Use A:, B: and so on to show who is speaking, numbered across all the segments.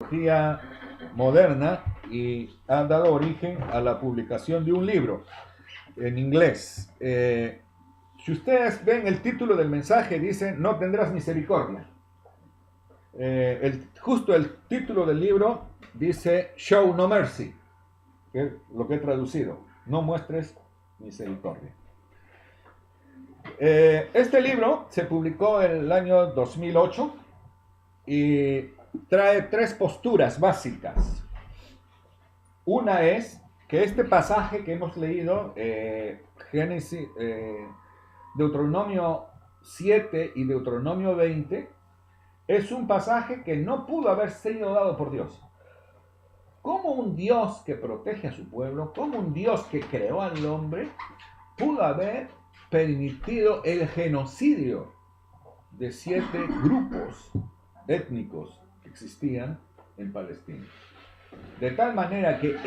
A: tecnología moderna y ha dado origen a la publicación de un libro en inglés. Si ustedes ven el título del mensaje, dice, no tendrás misericordia. Justo el título del libro dice, Show No Mercy, que es lo que he traducido, no muestres misericordia. Este libro se publicó en el año 2008 y trae tres posturas básicas. Una es que este pasaje que hemos leído, Génesis, Deuteronomio 7 y Deuteronomio 20, es un pasaje que no pudo haber sido dado por Dios. ¿Cómo un Dios que protege a su pueblo, como un Dios que creó al hombre, pudo haber permitido el genocidio de 7 grupos étnicos que existían en Palestina? De tal manera que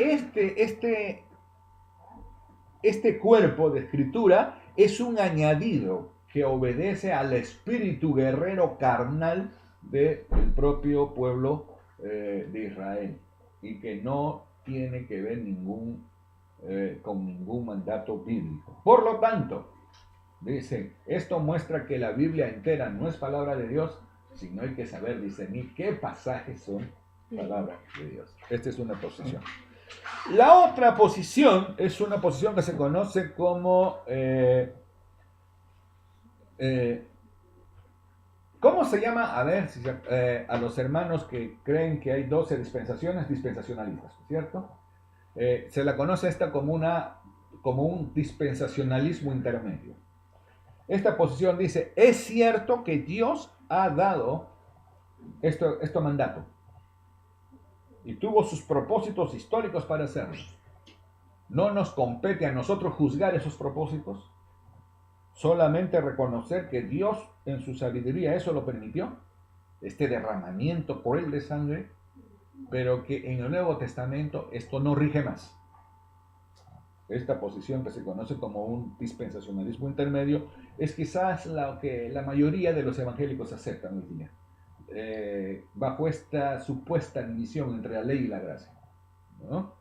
A: este cuerpo de escritura es un añadido que obedece al espíritu guerrero carnal del propio pueblo de Israel y que no tiene que ver con ningún mandato bíblico. Por lo tanto, dice, esto muestra que la Biblia entera no es palabra de Dios, sino hay que saber discernir qué pasajes son palabra de Dios. Esta es una posición. La otra posición es una posición que se conoce como ¿cómo se llama? A ver, a los hermanos que creen que hay 12 dispensaciones, dispensacionalistas, ¿cierto? Se la conoce esta como un dispensacionalismo intermedio. Esta posición dice, es cierto que Dios ha dado esto mandato y tuvo sus propósitos históricos para hacerlo. No nos compete a nosotros juzgar esos propósitos, solamente reconocer que Dios en su sabiduría eso lo permitió, este derramamiento por él de sangre, pero que en el Nuevo Testamento esto no rige más. Esta posición que se conoce como un dispensacionalismo intermedio es quizás lo que la mayoría de los evangélicos aceptan hoy día, bajo esta supuesta división entre la ley y la gracia, ¿no?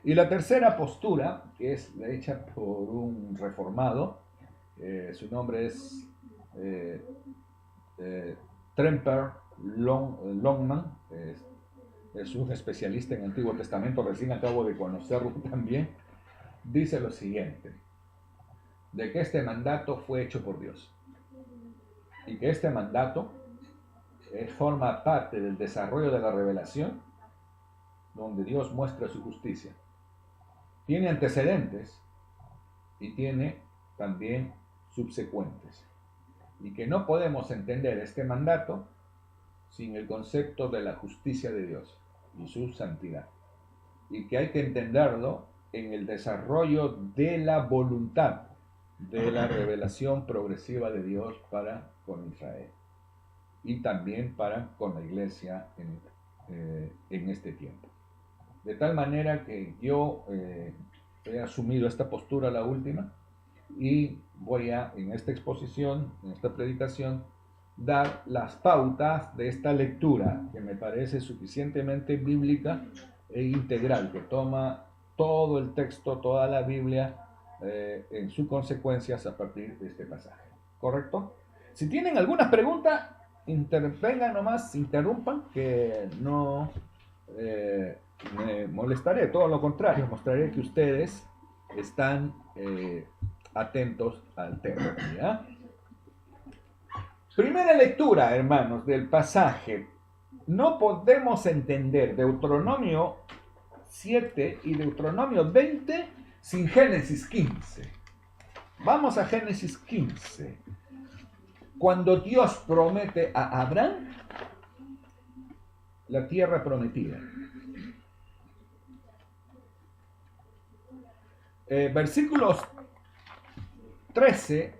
A: Y la tercera postura, que es hecha por un reformado, su nombre es Tremper Longman, es un especialista en Antiguo Testamento, recién acabo de conocerlo también. Dice lo siguiente, de que este mandato fue hecho por Dios y que este mandato forma parte del desarrollo de la revelación donde Dios muestra su justicia. Tiene antecedentes y tiene también subsecuentes y que no podemos entender este mandato sin el concepto de la justicia de Dios y su santidad, y que hay que entenderlo en el desarrollo de la voluntad de la revelación progresiva de Dios para con Israel y también para con la iglesia en este tiempo. De tal manera que yo he asumido esta postura, la última, y voy a, en esta exposición, en esta predicación, dar las pautas de esta lectura que me parece suficientemente bíblica e integral, que toma todo el texto, toda la Biblia en sus consecuencias a partir de este pasaje. ¿Correcto? Si tienen alguna pregunta, intervengan nomás, interrumpan, que no me molestaré, todo lo contrario, mostraré que ustedes están atentos al tema, ¿ya? Primera lectura, hermanos, del pasaje. No podemos entender Deuteronomio 7 y Deuteronomio 20 sin Génesis 15. Vamos a Génesis 15. Cuando Dios promete a Abraham la tierra prometida. Versículos 13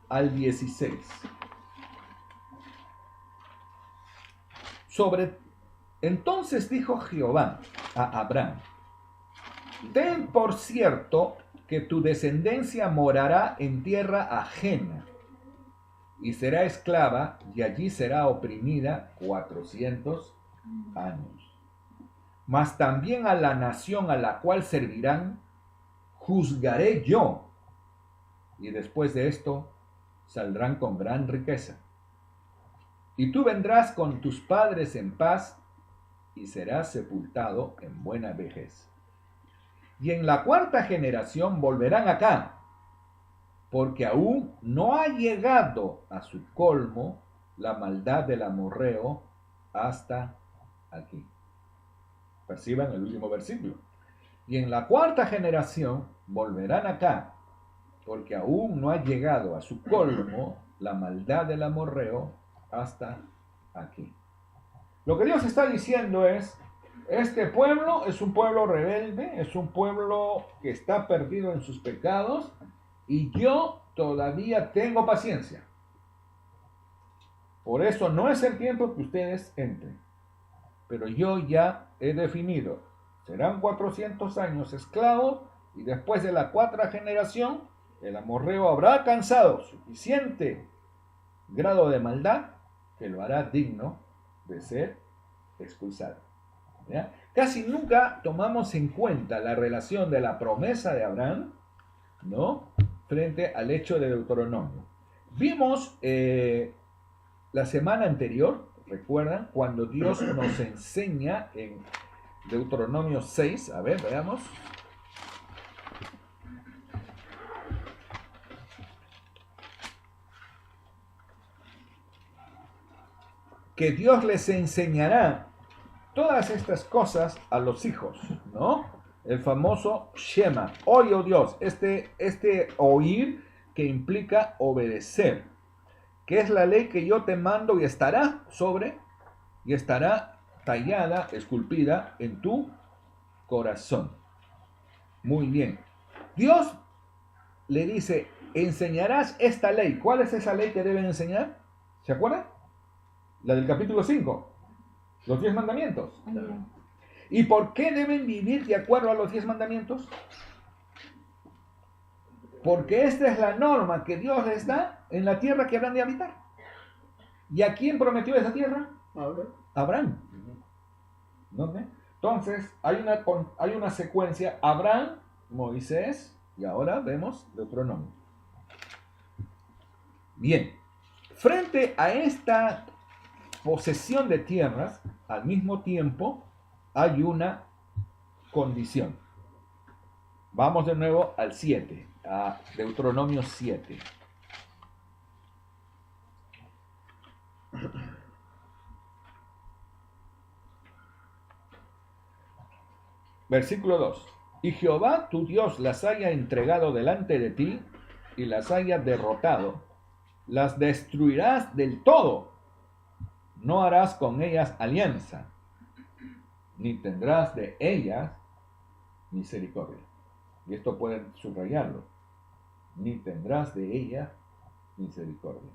A: al 16. Entonces dijo Jehová a Abraham: ten por cierto que tu descendencia morará en tierra ajena, y será esclava, y allí será oprimida 400 años. Mas también a la nación a la cual servirán, juzgaré yo, y después de esto saldrán con gran riqueza. Y tú vendrás con tus padres en paz, y serás sepultado en buena vejez. Y en la cuarta generación volverán acá, porque aún no ha llegado a su colmo la maldad del amorreo hasta aquí. Perciban el último versículo. Y en la cuarta generación volverán acá, porque aún no ha llegado a su colmo la maldad del amorreo hasta aquí. Lo que Dios está diciendo es, este pueblo es un pueblo rebelde, es un pueblo que está perdido en sus pecados, y yo todavía tengo paciencia. Por eso no es el tiempo que ustedes entren. Pero yo ya he definido, serán 400 años esclavos, y después de la cuarta generación, el amorreo habrá alcanzado suficiente grado de maldad que lo hará digno de ser expulsado. ¿Ya? Casi nunca tomamos en cuenta la relación de la promesa de Abraham, ¿no?, frente al hecho de Deuteronomio. Vimos la semana anterior, ¿recuerdan? Cuando Dios nos enseña en Deuteronomio 6, a ver, veamos. Que Dios les enseñará todas estas cosas a los hijos, ¿no? El famoso Shema, oye, oh Dios, este oír que implica obedecer, que es la ley que yo te mando y estará tallada, esculpida en tu corazón. Muy bien. Dios le dice, enseñarás esta ley. ¿Cuál es esa ley que deben enseñar? ¿Se acuerdan? La del capítulo 5. Los 10 mandamientos. ¿Y por qué deben vivir de acuerdo a los 10 mandamientos? Porque esta es la norma que Dios les da en la tierra que habrán de habitar. ¿Y a quién prometió esa tierra? Abraham. ¿No? Entonces, hay una secuencia: Abraham, Moisés, y ahora vemos Deuteronomio. Bien, frente a esta posesión de tierras, al mismo tiempo hay una condición. Vamos de nuevo al 7, a Deuteronomio 7. Versículo 2. Y Jehová tu Dios las haya entregado delante de ti y las haya derrotado, las destruirás del todo. No harás con ellas alianza, ni tendrás de ellas misericordia. Y esto pueden subrayarlo. Ni tendrás de ellas misericordia.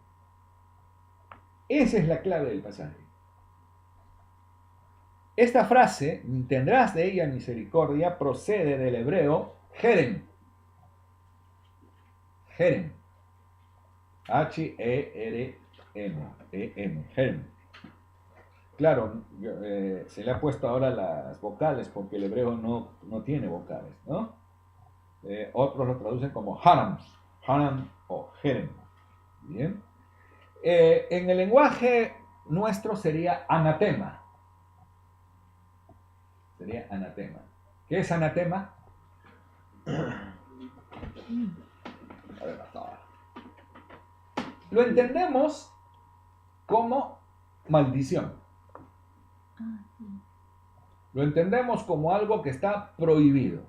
A: Esa es la clave del pasaje. Esta frase, ni tendrás de ella misericordia, procede del hebreo jerem. Jerem. H-E-R-M. Jerem. Claro, se le ha puesto ahora las vocales porque el hebreo no tiene vocales, ¿no? Otros lo traducen como haram o jerem. Bien. En el lenguaje nuestro sería anatema. Sería anatema. ¿Qué es anatema? A ver, hasta ahora. Lo entendemos como maldición. Lo entendemos como algo que está prohibido,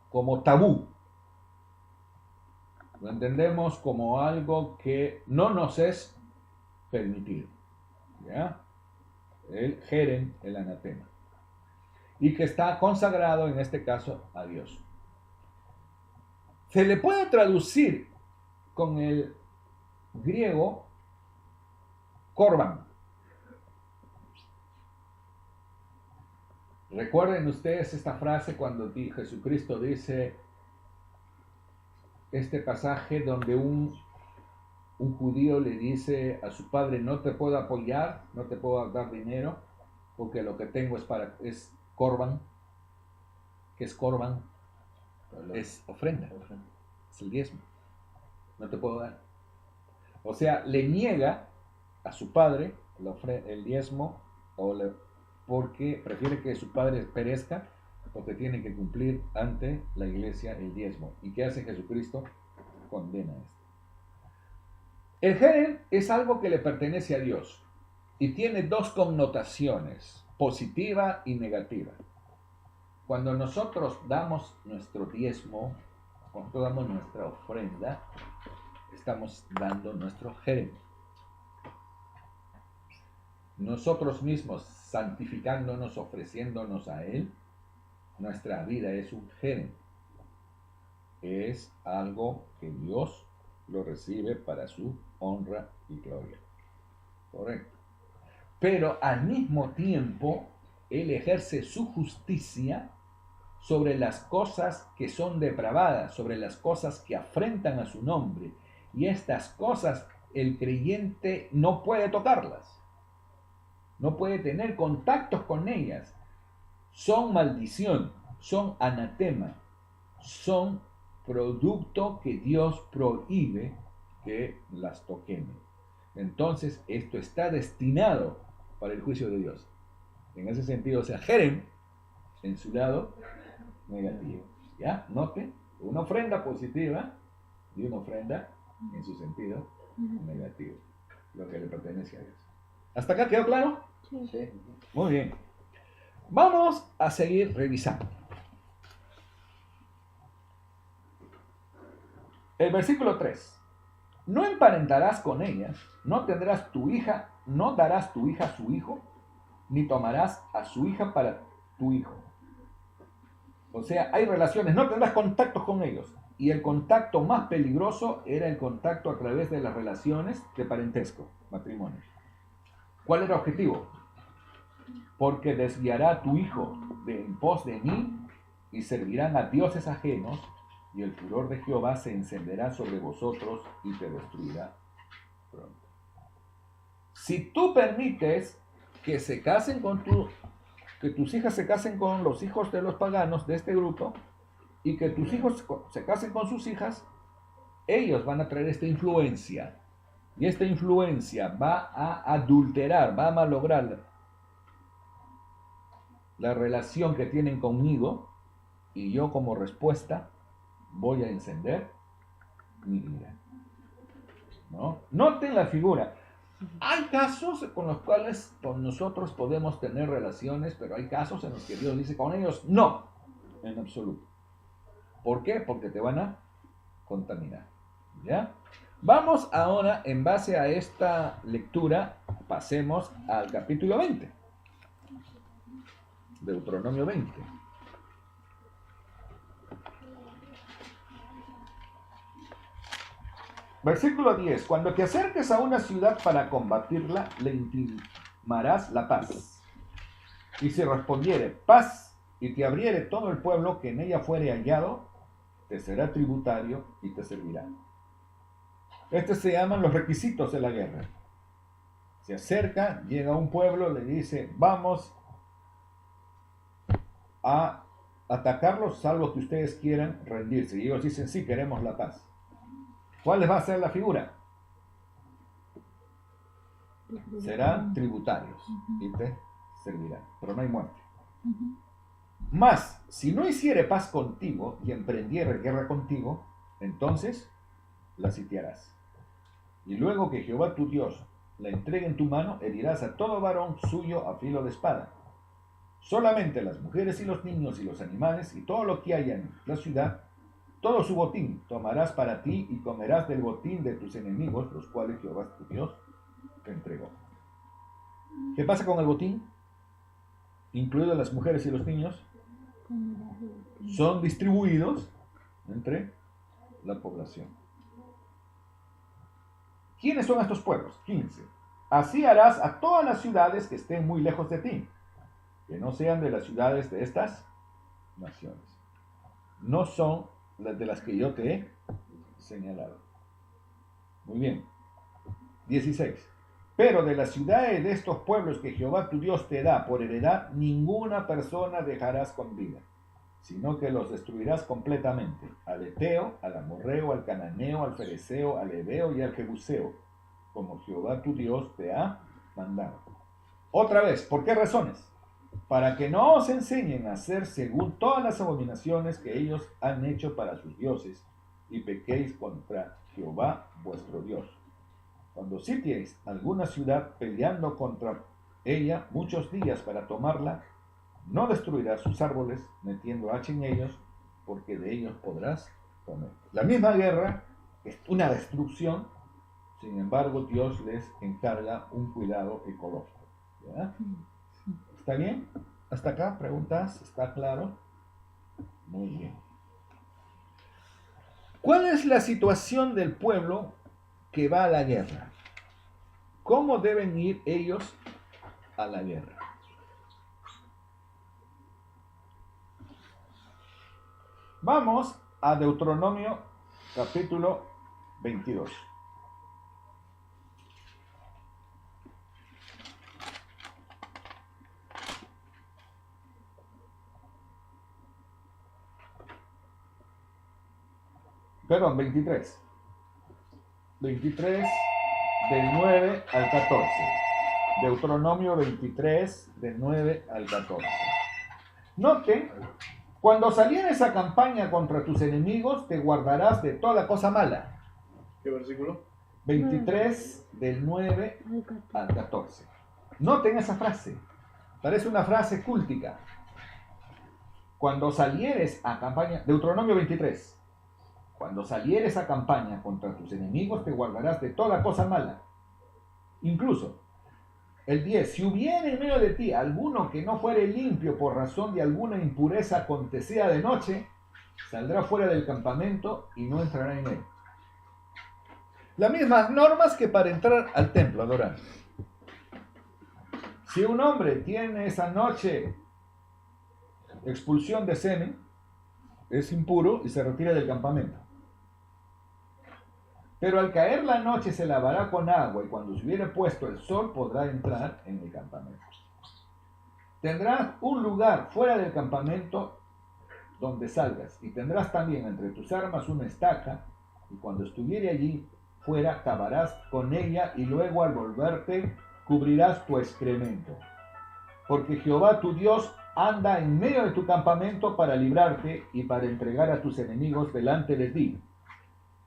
A: como tabú. Lo entendemos como algo que no nos es permitido. ¿Ya? El jerem, el anatema. Y que está consagrado en este caso a Dios. Se le puede traducir con el griego korban. Recuerden ustedes esta frase cuando Jesucristo dice este pasaje donde un un judío le dice a su padre, no te puedo apoyar, no te puedo dar dinero, porque lo que tengo es corban. ¿Qué es corban? Es ofrenda, es el diezmo. No te puedo dar. O sea, le niega a su padre el diezmo porque prefiere que su padre perezca, porque tiene que cumplir ante la iglesia el diezmo. ¿Y qué hace Jesucristo? Condena esto. El jerem es algo que le pertenece a Dios y tiene dos connotaciones, positiva y negativa. Cuando nosotros damos nuestro diezmo, cuando damos nuestra ofrenda, estamos dando nuestro jerem. Nosotros mismos santificándonos, ofreciéndonos a Él, nuestra vida es un jerem. Es algo que Dios lo recibe para su honra y gloria. Correcto. Pero al mismo tiempo, Él ejerce su justicia sobre las cosas que son depravadas, sobre las cosas que afrentan a su nombre. Y estas cosas el creyente no puede tocarlas. No puede tener contactos con ellas. Son maldición, son anatema, son producto que Dios prohíbe que las toquemos. Entonces, esto está destinado para el juicio de Dios. En ese sentido, o sea, jerem, en su lado negativo. ¿Ya? Note, una ofrenda positiva y una ofrenda en su sentido negativo. Lo que le pertenece a Dios. ¿Hasta acá quedó claro?
B: Sí.
A: Muy bien. Vamos a seguir revisando. El versículo 3. No emparentarás con ellas, no tendrás tu hija, no darás tu hija a su hijo, ni tomarás a su hija para tu hijo. O sea, hay relaciones, no tendrás contactos con ellos. Y el contacto más peligroso era el contacto a través de las relaciones de parentesco, matrimonio. ¿Cuál era el objetivo? Porque desviará a tu hijo de en pos de mí y servirán a dioses ajenos, y el furor de Jehová se encenderá sobre vosotros y te destruirá pronto. Si tú permites que se casen que tus hijas se casen con los hijos de los paganos de este grupo, y que tus hijos se casen con sus hijas, ellos van a traer esta influencia. Y esta influencia va a adulterar, va a malograr la relación que tienen conmigo, y yo como respuesta voy a encender mi ira. ¿No? Noten la figura. Hay casos con los cuales con nosotros podemos tener relaciones, pero hay casos en los que Dios dice con ellos no, en absoluto. ¿Por qué? Porque te van a contaminar. ¿Ya? Vamos ahora, en base a esta lectura, pasemos al capítulo 20. Deuteronomio 20. Versículo 10. Cuando te acerques a una ciudad para combatirla, le intimarás la paz. Y si respondiere paz, y te abriere todo el pueblo que en ella fuere hallado, te será tributario y te servirá. Estos se llaman los requisitos de la guerra. Se acerca, llega a un pueblo, le dice, vamos a atacarlos, salvo que ustedes quieran rendirse. Y ellos dicen, sí, queremos la paz. ¿Cuál les va a ser la figura? Serán tributarios y te servirán, pero no hay muerte. Mas, si no hiciere paz contigo y emprendiere guerra contigo, entonces la sitiarás. Y luego que Jehová tu Dios la entregue en tu mano, herirás a todo varón suyo a filo de espada. Solamente las mujeres y los niños y los animales y todo lo que haya en la ciudad, todo su botín tomarás para ti y comerás del botín de tus enemigos, los cuales Jehová tu Dios te entregó. ¿Qué pasa con el botín? Incluidas las mujeres y los niños, son distribuidos entre la población. ¿Quiénes son estos pueblos? 15. Así harás a todas las ciudades que estén muy lejos de ti, que no sean de las ciudades de estas naciones. No son las de las que yo te he señalado. Muy bien. 16. Pero de las ciudades de estos pueblos que Jehová tu Dios te da por heredad, ninguna persona dejarás con vida, sino que los destruirás completamente: al Eteo, al Amorreo, al Cananeo, al Fereceo, al Heveo y al Jebuseo, como Jehová tu Dios te ha mandado. Otra vez, ¿por qué razones? Para que no os enseñen a hacer según todas las abominaciones que ellos han hecho para sus dioses, y pequéis contra Jehová vuestro Dios. Cuando sitiéis alguna ciudad peleando contra ella muchos días para tomarla, no destruirás sus árboles metiendo hacha en ellos, porque de ellos podrás comer. La misma guerra es una destrucción, sin embargo Dios les encarga un cuidado ecológico. ¿Ya? ¿Está bien? ¿Hasta acá? ¿Preguntas? ¿Está claro? Muy bien. ¿Cuál es la situación del pueblo que va a la guerra? ¿Cómo deben ir ellos a la guerra? Vamos a Deuteronomio capítulo 22. Perdón, 23. 23 del 9 al 14. Deuteronomio 23 del 9 al 14. Noten, cuando salieres a campaña contra tus enemigos, te guardarás de toda cosa mala.
B: ¿Qué versículo?
A: 23 del 9 al 14. Noten esa frase. Parece una frase cúltica. Cuando salieres a campaña, Deuteronomio 23. Cuando salieres a campaña contra tus enemigos, te guardarás de toda cosa mala. Incluso, el 10. Si hubiere en medio de ti alguno que no fuere limpio por razón de alguna impureza acontecida de noche, saldrá fuera del campamento y no entrará en él. Las mismas normas que para entrar al templo a adorar. Si un hombre tiene esa noche expulsión de semen, es impuro y se retira del campamento. Pero al caer la noche se lavará con agua, y cuando se hubiere puesto el sol podrá entrar en el campamento. Tendrás un lugar fuera del campamento donde salgas, y tendrás también entre tus armas una estaca, y cuando estuviere allí fuera cavarás con ella, y luego al volverte cubrirás tu excremento. Porque Jehová tu Dios anda en medio de tu campamento para librarte y para entregar a tus enemigos delante de ti.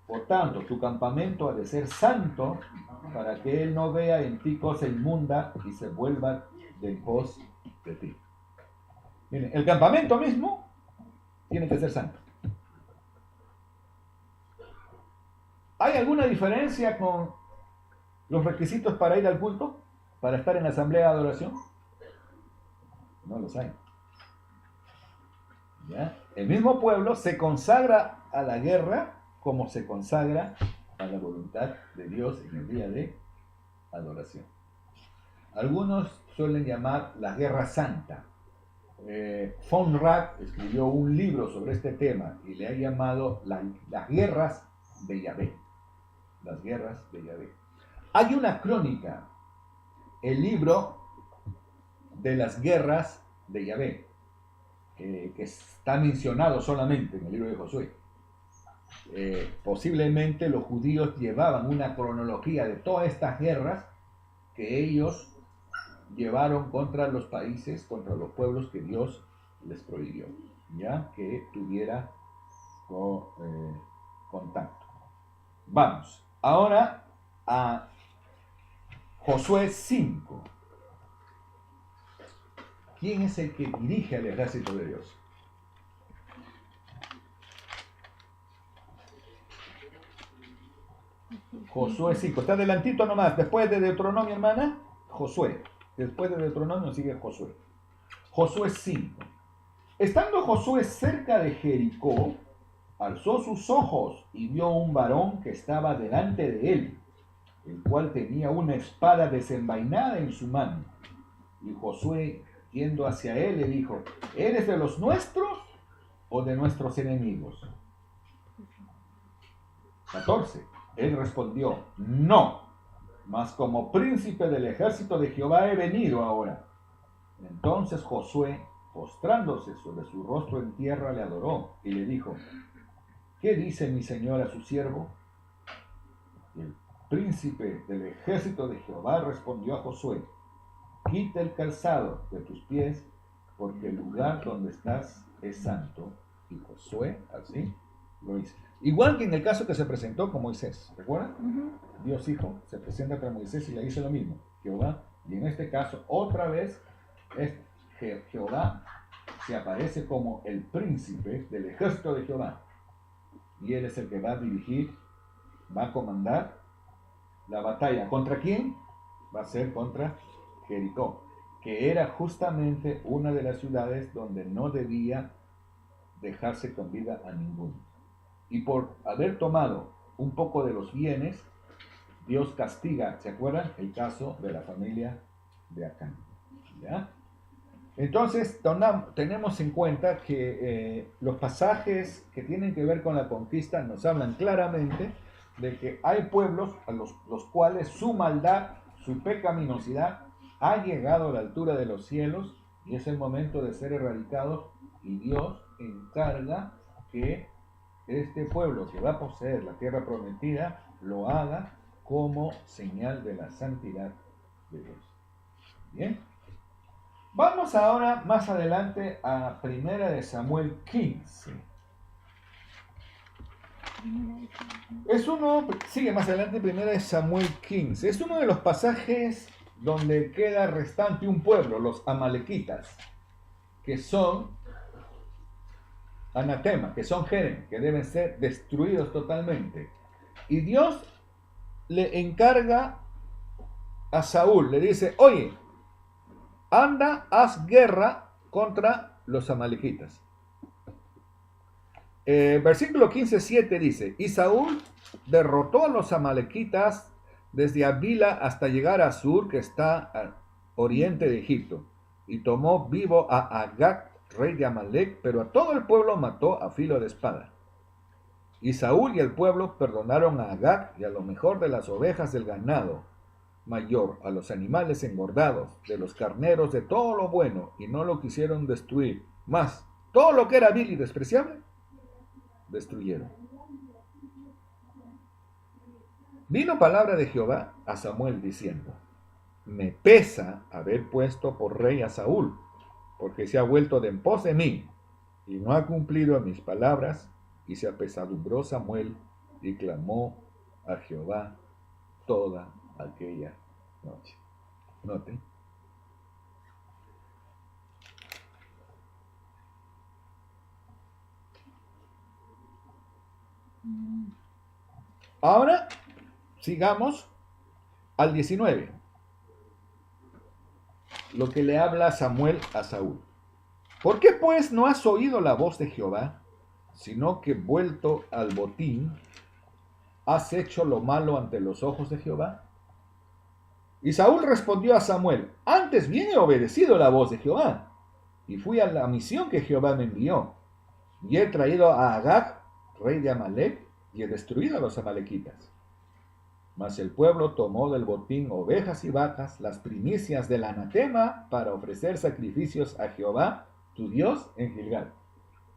A: Por tanto, tu campamento ha de ser santo, para que él no vea en ti cosa inmunda y se vuelva de pos de ti. Miren, el campamento mismo tiene que ser santo. ¿Hay alguna diferencia con los requisitos para ir al culto? ¿Para estar en la asamblea de adoración? No los hay. ¿Ya? El mismo pueblo se consagra a la guerra como se consagra a la voluntad de Dios en el día de adoración. Algunos suelen llamar la guerra santa. Von Rack escribió un libro sobre este tema y le ha llamado las guerras de Yahvé. Las guerras de Yahvé. Hay una crónica, el libro de las guerras de Yahvé, que está mencionado solamente en el libro de Josué. Posiblemente los judíos llevaban una cronología de todas estas guerras que ellos llevaron contra los países, contra los pueblos que Dios les prohibió, ya que tuviera contacto. Vamos ahora a Josué 5. ¿Quién es el que dirige al ejército de Dios? Josué 5. Está adelantito nomás. Después de Deuteronomio, hermana, Josué. Después de Deuteronomio sigue Josué. Josué 5. Estando Josué cerca de Jericó, alzó sus ojos y vio un varón que estaba delante de él, el cual tenía una espada desenvainada en su mano. Y Josué, yendo hacia él, le dijo: ¿eres de los nuestros o de nuestros enemigos? 14. Él respondió: no, mas como príncipe del ejército de Jehová he venido ahora. Entonces Josué, postrándose sobre su rostro en tierra, le adoró y le dijo: ¿qué dice mi señor a su siervo? Y el príncipe del ejército de Jehová respondió a Josué: quita el calzado de tus pies, porque el lugar donde estás es santo. Y Josué así lo hizo. Igual que en el caso que se presentó con Moisés, ¿recuerdan? Dios Hijo se presenta con Moisés y le dice lo mismo, Jehová. Y en este caso, otra vez, Jehová se aparece como el príncipe del ejército de Jehová. Y él es el que va a dirigir, va a comandar la batalla. ¿Contra quién? Va a ser contra Jericó, que era justamente una de las ciudades donde no debía dejarse con vida a ninguno. Y por haber tomado un poco de los bienes, Dios castiga, ¿se acuerdan? El caso de la familia de Acán. ¿Ya? Entonces, tenemos en cuenta que los pasajes que tienen que ver con la conquista nos hablan claramente de que hay pueblos a los cuales su maldad, su pecaminosidad ha llegado a la altura de los cielos y es el momento de ser erradicados, y Dios encarga que este pueblo que va a poseer la tierra prometida lo haga como señal de la santidad de Dios. Bien. Vamos ahora más adelante a 1 Samuel 15. Sigue más adelante 1 Samuel 15. Es uno de los pasajes donde queda restante un pueblo, los amalequitas, que son anatema, que son jerem, que deben ser destruidos totalmente. Y Dios le encarga a Saúl, le dice: oye, anda, haz guerra contra los amalequitas. Versículo 15:7 dice: y Saúl derrotó a los amalequitas desde Avila hasta llegar a Sur, que está al oriente de Egipto, y tomó vivo a Agag, rey de Amalec, pero a todo el pueblo mató a filo de espada. Y Saúl y el pueblo perdonaron a Agag y a lo mejor de las ovejas del ganado mayor, a los animales engordados, de los carneros, de todo lo bueno, y no lo quisieron destruir. Mas todo lo que era vil y despreciable, destruyeron. Vino palabra de Jehová a Samuel diciendo: me pesa haber puesto por rey a Saúl, porque se ha vuelto de en pos de mí, y no ha cumplido mis palabras. Y se apesadumbró Samuel y clamó a Jehová toda aquella noche. Noten. Ahora sigamos al 19. Lo que le habla Samuel a Saúl. ¿Por qué pues no has oído la voz de Jehová, sino que vuelto al botín, has hecho lo malo ante los ojos de Jehová? Y Saúl respondió a Samuel: antes bien he obedecido la voz de Jehová, y fui a la misión que Jehová me envió, y he traído a Agag, rey de Amalec, y he destruido a los amalequitas. Mas el pueblo tomó del botín ovejas y vacas, las primicias del anatema, para ofrecer sacrificios a Jehová, tu Dios, en Gilgal.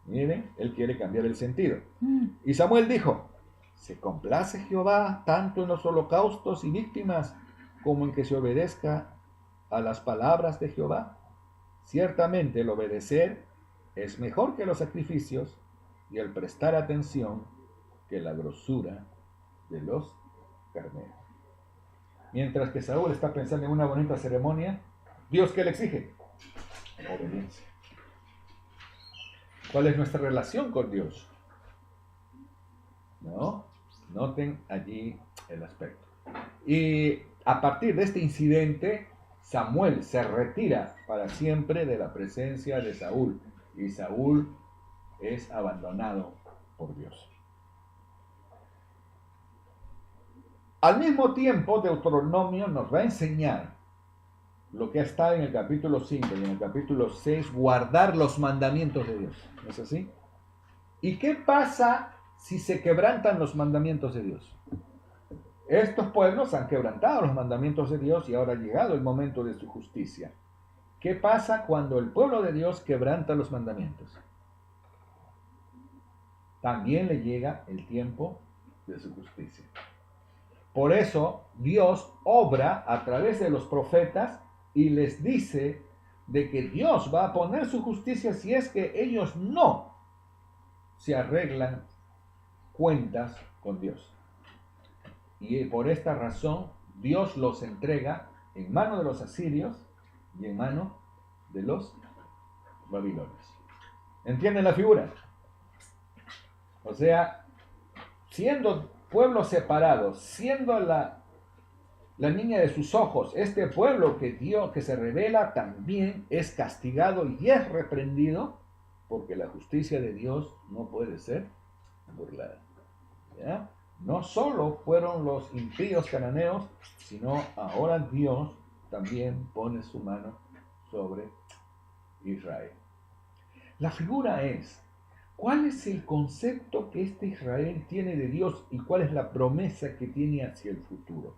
A: Miren, él quiere cambiar el sentido. Y Samuel dijo: ¿se complace Jehová tanto en los holocaustos y víctimas como en que se obedezca a las palabras de Jehová? Ciertamente el obedecer es mejor que los sacrificios, y el prestar atención que la grosura de los carneros. Mientras que Saúl está pensando en una bonita ceremonia, ¿Dios qué le exige? Obediencia. ¿Cuál es nuestra relación con Dios? ¿No? Noten allí el aspecto. Y a partir de este incidente, Samuel se retira para siempre de la presencia de Saúl, y Saúl es abandonado por Dios. Al mismo tiempo, Deuteronomio nos va a enseñar lo que está en el capítulo 5 y en el capítulo 6, guardar los mandamientos de Dios. ¿No es así? ¿Y qué pasa si se quebrantan los mandamientos de Dios? Estos pueblos han quebrantado los mandamientos de Dios y ahora ha llegado el momento de su justicia. ¿Qué pasa cuando el pueblo de Dios quebranta los mandamientos? También le llega el tiempo de su justicia. Por eso Dios obra a través de los profetas y les dice de que Dios va a poner su justicia si es que ellos no se arreglan cuentas con Dios. Y por esta razón Dios los entrega en mano de los asirios y en mano de los babilonios. ¿Entienden la figura? O sea, siendo pueblos separados, siendo la niña de sus ojos, este pueblo que se revela también es castigado y es reprendido, porque la justicia de Dios no puede ser burlada. ¿Ya? No solo fueron los impíos cananeos, sino ahora Dios también pone su mano sobre Israel. La figura es, ¿cuál es el concepto que este Israel tiene de Dios y cuál es la promesa que tiene hacia el futuro?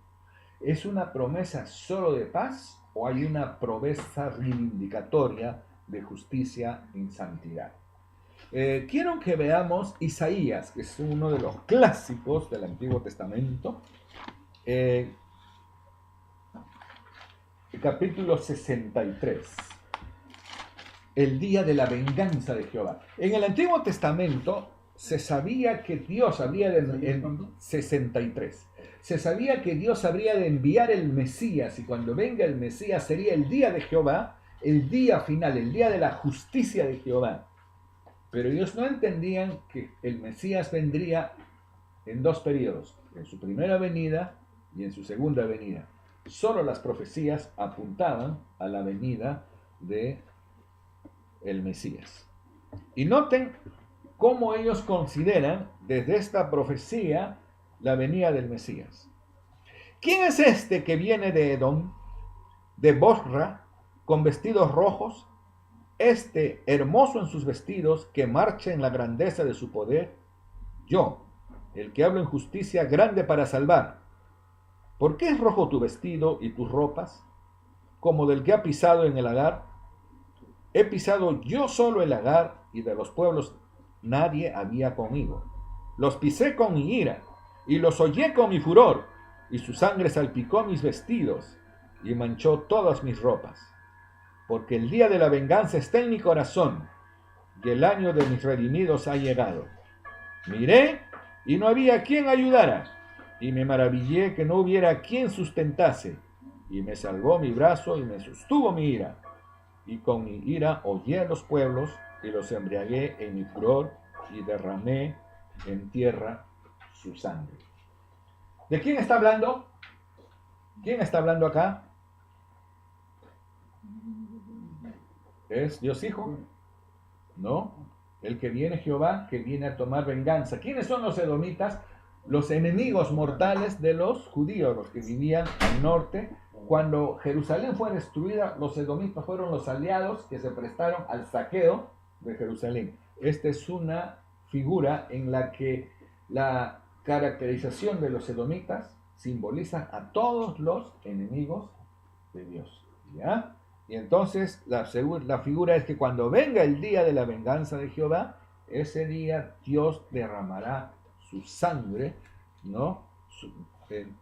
A: ¿Es una promesa solo de paz o hay una promesa reivindicatoria de justicia en santidad? Quiero que veamos Isaías, que es uno de los clásicos del Antiguo Testamento, el capítulo 63, el día de la venganza de Jehová. En el Antiguo Testamento se sabía que Dios habría en 63, se sabía que Dios habría de enviar el Mesías, y cuando venga el Mesías sería el día de Jehová, el día final, el día de la justicia de Jehová. Pero ellos no entendían que el Mesías vendría en dos periodos, en su primera venida y en su segunda venida. Solo las profecías apuntaban a la venida de el Mesías. Y noten cómo ellos consideran desde esta profecía la venida del Mesías. ¿Quién es este que viene de Edom, de Bosra, con vestidos rojos? Este, hermoso en sus vestidos, que marcha en la grandeza de su poder. Yo, el que hablo en justicia, grande para salvar. ¿Por qué es rojo tu vestido y tus ropas, como del que ha pisado en el lagar? He pisado yo solo el lagar, y de los pueblos nadie había conmigo. Los pisé con mi ira, y los hollé con mi furor, y su sangre salpicó mis vestidos, y manchó todas mis ropas. Porque el día de la venganza está en mi corazón, y el año de mis redimidos ha llegado. Miré, y no había quien ayudara, y me maravillé que no hubiera quien sustentase, y me salvó mi brazo, y me sostuvo mi ira. Y con mi ira hollé a los pueblos, y los embriagué en mi furor, y derramé en tierra su sangre. ¿De quién está hablando? ¿Quién está hablando acá? ¿Es Dios Hijo? No. El que viene Jehová, que viene a tomar venganza. ¿Quiénes son los edomitas? Los enemigos mortales de los judíos, los que vivían al norte. Cuando Jerusalén fue destruida, los edomitas fueron los aliados que se prestaron al saqueo de Jerusalén. Esta es una figura en la que la caracterización de los edomitas simboliza a todos los enemigos de Dios. ¿Ya? Y entonces la figura es que cuando venga el día de la venganza de Jehová, ese día Dios derramará su sangre, ¿no?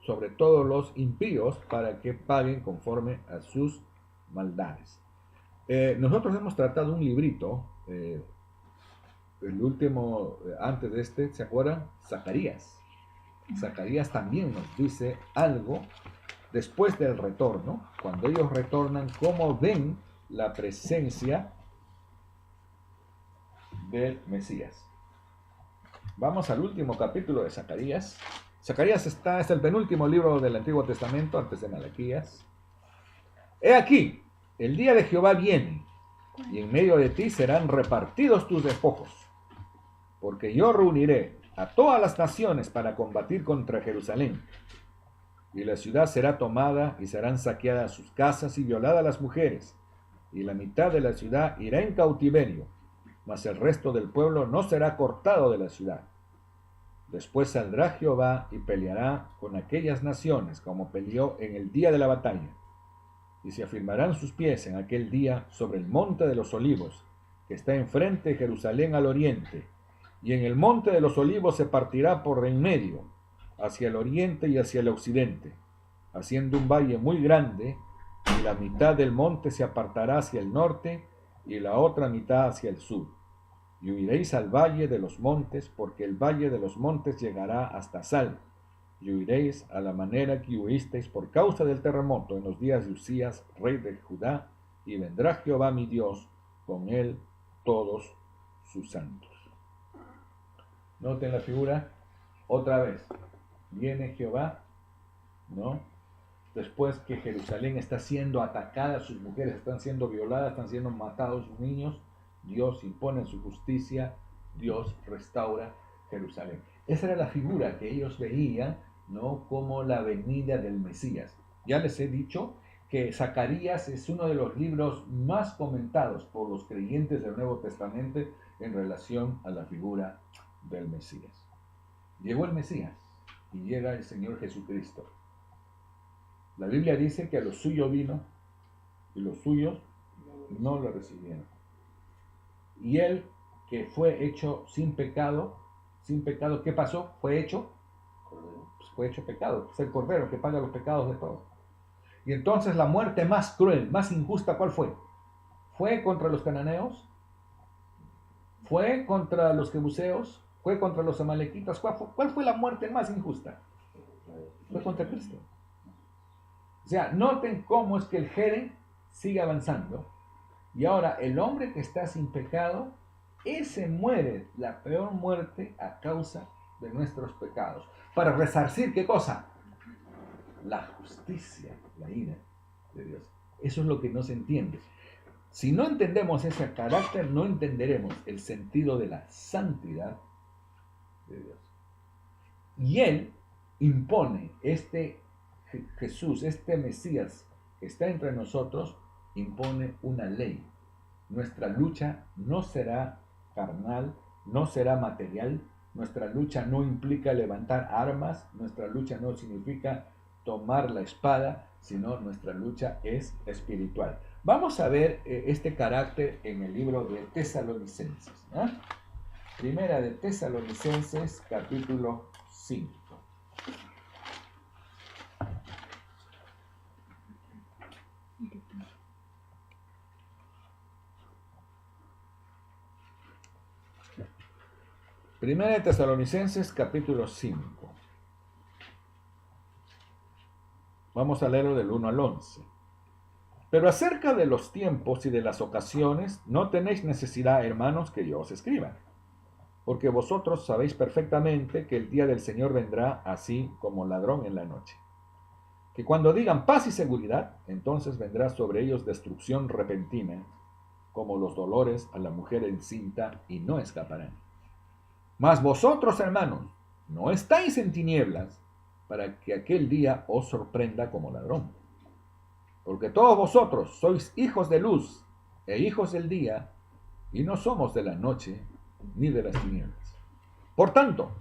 A: Sobre todos los impíos para que paguen conforme a sus maldades. Nosotros hemos tratado un librito, el último, antes de este, ¿se acuerdan? Zacarías. Zacarías también nos dice algo después del retorno, cuando ellos retornan, cómo ven la presencia del Mesías. Vamos al último capítulo de Zacarías. Zacarías es el penúltimo libro del Antiguo Testamento, antes de Malaquías. He aquí, el día de Jehová viene, y en medio de ti serán repartidos tus despojos, porque yo reuniré a todas las naciones para combatir contra Jerusalén. Y la ciudad será tomada y serán saqueadas sus casas y violadas las mujeres. Y la mitad de la ciudad irá en cautiverio, mas el resto del pueblo no será cortado de la ciudad. Después saldrá Jehová y peleará con aquellas naciones como peleó en el día de la batalla. Y se afirmarán sus pies en aquel día sobre el monte de los olivos, que está enfrente de Jerusalén al oriente. Y en el monte de los olivos se partirá por en medio, hacia el oriente y hacia el occidente, haciendo un valle muy grande, y la mitad del monte se apartará hacia el norte y la otra mitad hacia el sur. Y huiréis al valle de los montes, porque el valle de los montes llegará hasta Sal. Y huiréis a la manera que huisteis por causa del terremoto en los días de Usías, rey de Judá, y vendrá Jehová mi Dios, con él todos sus santos. Noten la figura, otra vez, viene Jehová, ¿no? Después que Jerusalén está siendo atacada, sus mujeres están siendo violadas, están siendo matados sus niños, Dios impone su justicia, Dios restaura Jerusalén. Esa era la figura que ellos veían, ¿no?, como la venida del Mesías. Ya les he dicho que Zacarías es uno de los libros más comentados por los creyentes del Nuevo Testamento en relación a la figura del Mesías. Llegó el Mesías y llega el Señor Jesucristo. La Biblia dice que a los suyos vino y los suyos no lo recibieron. Y él, que fue hecho sin pecado, ¿qué pasó? Fue hecho pecado. Es el Cordero que paga los pecados de todos. Y entonces la muerte más cruel, más injusta, ¿cuál fue? ¿Fue contra los cananeos? ¿Fue contra los jebuseos? ¿Fue contra los amalequitas? ¿Cuál fue la muerte más injusta? Fue contra Cristo. O sea, noten cómo es que el Jerem sigue avanzando. Y ahora el hombre que está sin pecado, ese muere la peor muerte a causa de nuestros pecados. Para resarcir, ¿qué cosa? La justicia, la ira de Dios. Eso es lo que no se entiende. Si no entendemos ese carácter, no entenderemos el sentido de la santidad de Dios. Y Él impone Jesús, este Mesías que está entre nosotros, impone una ley. Nuestra lucha no será carnal, no será material, nuestra lucha no implica levantar armas, nuestra lucha no significa tomar la espada, sino nuestra lucha es espiritual. Vamos a ver este carácter en el libro de Tesalonicenses, ¿no? Primera de Tesalonicenses, capítulo 5. Primera de Tesalonicenses, capítulo 5. Vamos a leerlo del 1 al 11. Pero acerca de los tiempos y de las ocasiones, no tenéis necesidad, hermanos, que yo os escriba, porque vosotros sabéis perfectamente que el día del Señor vendrá así como ladrón en la noche. Que cuando digan paz y seguridad, entonces vendrá sobre ellos destrucción repentina, como los dolores a la mujer encinta, y no escaparán. Mas vosotros, hermanos, no estáis en tinieblas, para que aquel día os sorprenda como ladrón. Porque todos vosotros sois hijos de luz e hijos del día, y no somos de la noche ni de las tinieblas. Por tanto,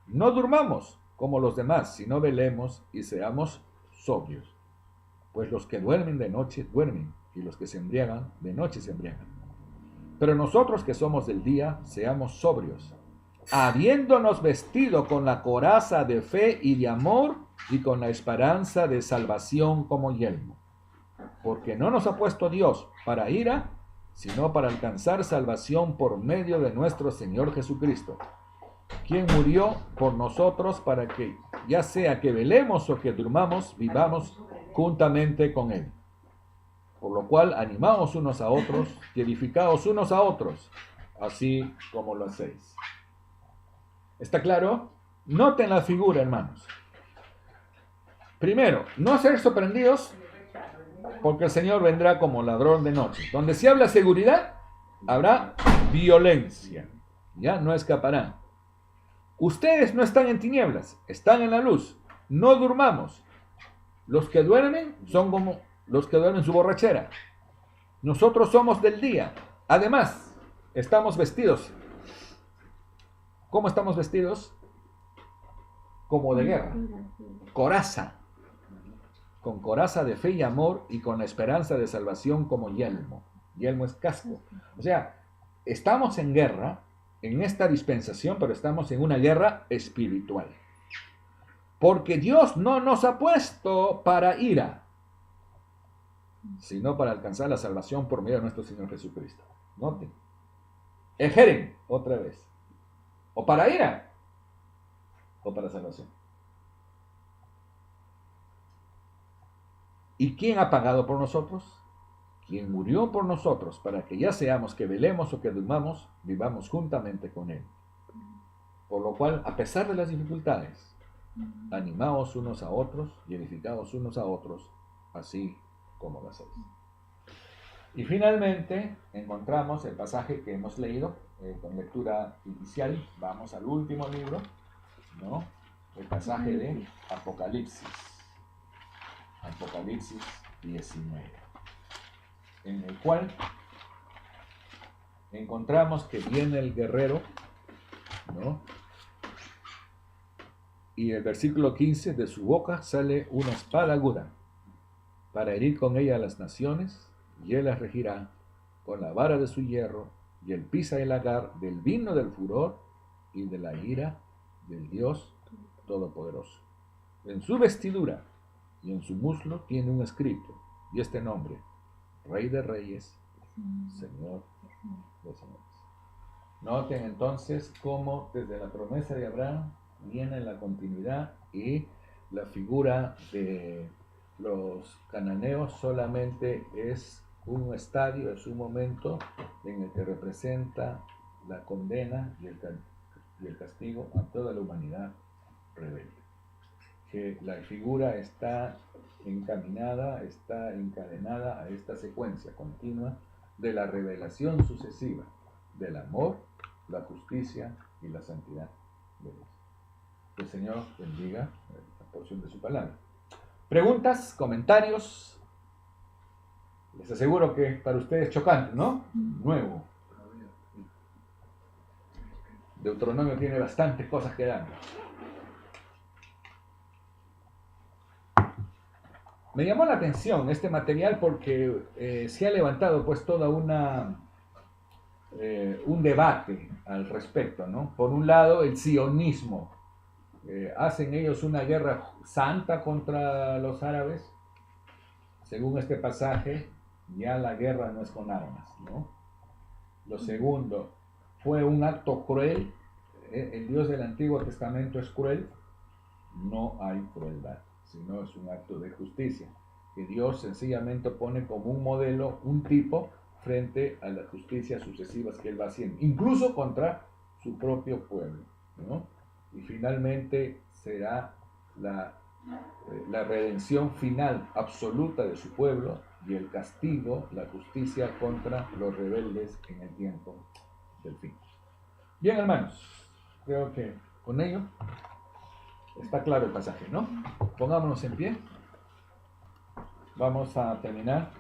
A: no durmamos como los demás, sino velemos y seamos sobrios. Pues los que duermen de noche duermen, y los que se embriagan de noche se embriagan. Pero nosotros que somos del día, seamos sobrios, habiéndonos vestido con la coraza de fe y de amor, y con la esperanza de salvación como yelmo. Porque no nos ha puesto Dios para ira, sino para alcanzar salvación por medio de nuestro Señor Jesucristo, quien murió por nosotros para que, ya sea que velemos o que durmamos, vivamos juntamente con Él. Por lo cual, animaos unos a otros y edificaos unos a otros, así como lo hacéis. ¿Está claro? Noten la figura, hermanos. Primero, no ser sorprendidos, porque el Señor vendrá como ladrón de noche. Donde se habla seguridad, habrá violencia. Ya no escaparán. Ustedes no están en tinieblas, están en la luz. No durmamos. Los que duermen son como los que duermen su borrachera. Nosotros somos del día. Además, estamos vestidos. ¿Cómo estamos vestidos? como de guerra. Coraza. Con coraza de fe y amor y con la esperanza de salvación como yelmo. Yelmo es casco. O sea, estamos en guerra, en esta dispensación, pero estamos en una guerra espiritual. Porque Dios no nos ha puesto para ira, sino para alcanzar la salvación por medio de nuestro Señor Jesucristo. Noten. Ejeren, otra vez. O para ira, o para salvación. ¿Y quién ha pagado por nosotros? Quien murió por nosotros, para que ya seamos que velemos o que durmamos, vivamos juntamente con Él. Por lo cual, a pesar de las dificultades, animaos unos a otros y edificaos unos a otros, así como lo hacéis. Y finalmente encontramos el pasaje que hemos leído con lectura inicial. Vamos al último libro, ¿no? El pasaje de Apocalipsis. Apocalipsis 19. En el cual encontramos que viene el guerrero, ¿no? Y el versículo 15, de su boca sale una espada aguda para herir con ella a las naciones, y él las regirá con la vara de su hierro, y él pisa el lagar del vino del furor y de la ira del Dios Todopoderoso. En su vestidura y en su muslo tiene un escrito, y este nombre, Rey de Reyes, Señor de Señores. Noten entonces cómo desde la promesa de Abraham viene la continuidad y la figura de los cananeos solamente es un estadio, es un momento en el que representa la condena y el castigo a toda la humanidad rebelde. Que la figura está encaminada, está encadenada a esta secuencia continua de la revelación sucesiva del amor, la justicia y la santidad de Dios. Que el Señor bendiga la porción de su palabra. Preguntas, comentarios. Les aseguro que para ustedes chocante, ¿no? Nuevo. Deuteronomio tiene bastantes cosas que dar. Me llamó la atención este material porque se ha levantado pues toda un debate al respecto, ¿no? Por un lado, el sionismo. ¿Hacen ellos una guerra santa contra los árabes? Según este pasaje, ya la guerra no es con armas, ¿no? Lo segundo, ¿fue un acto cruel? ¿El Dios del Antiguo Testamento es cruel? No hay crueldad, sino es un acto de justicia, que Dios sencillamente pone como un modelo, un tipo, frente a las justicias sucesivas que Él va haciendo, incluso contra su propio pueblo, ¿no? Y finalmente será la redención final absoluta de su pueblo y el castigo, la justicia contra los rebeldes en el tiempo del fin. Bien, hermanos, creo que con ello está claro el pasaje, ¿no? Pongámonos en pie. Vamos a terminar